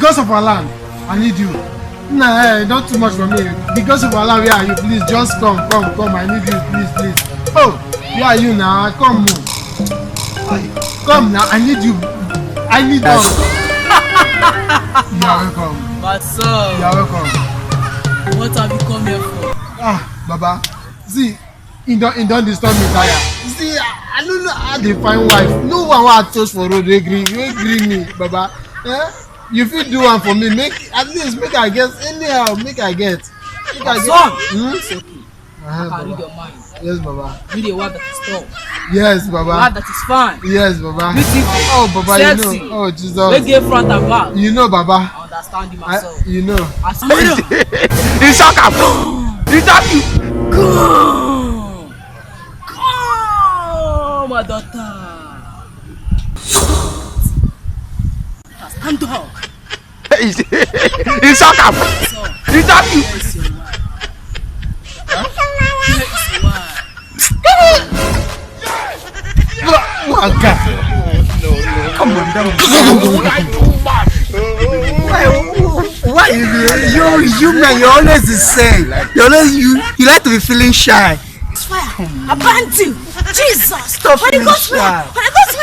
because of Allah, I need you. Nah, hey, not too much for me. Because of Allah, where are you? Please, just come. I need you, please. Oh, where are you now? Come now. I need you. I need you. You are welcome. But sir, you are welcome. What have you come here for? Baba, see, you don't disturb me, tire. See, I don't know how they find wife. No one want to toast for road. You agree me, Baba. You fit do one for me. At least make I get anyhow. Make I get. It's okay. I can read your mind. Yes, Baba. Read a word that is strong. Yes, Baba. A word that is fine. Yes, Baba. Beautiful. Oh, Baba, sexy. You know. Oh, Jesus. We get front and back. You know, Baba. I understand you myself. You know. I swear. He's shocking. He's shocking. Come, my daughter. Stand up. He's shocking. He's shocking. Come on, Why you man, you're always the same. You like to be feeling shy. Abandon! Jesus! Stop feeling shy. When I go to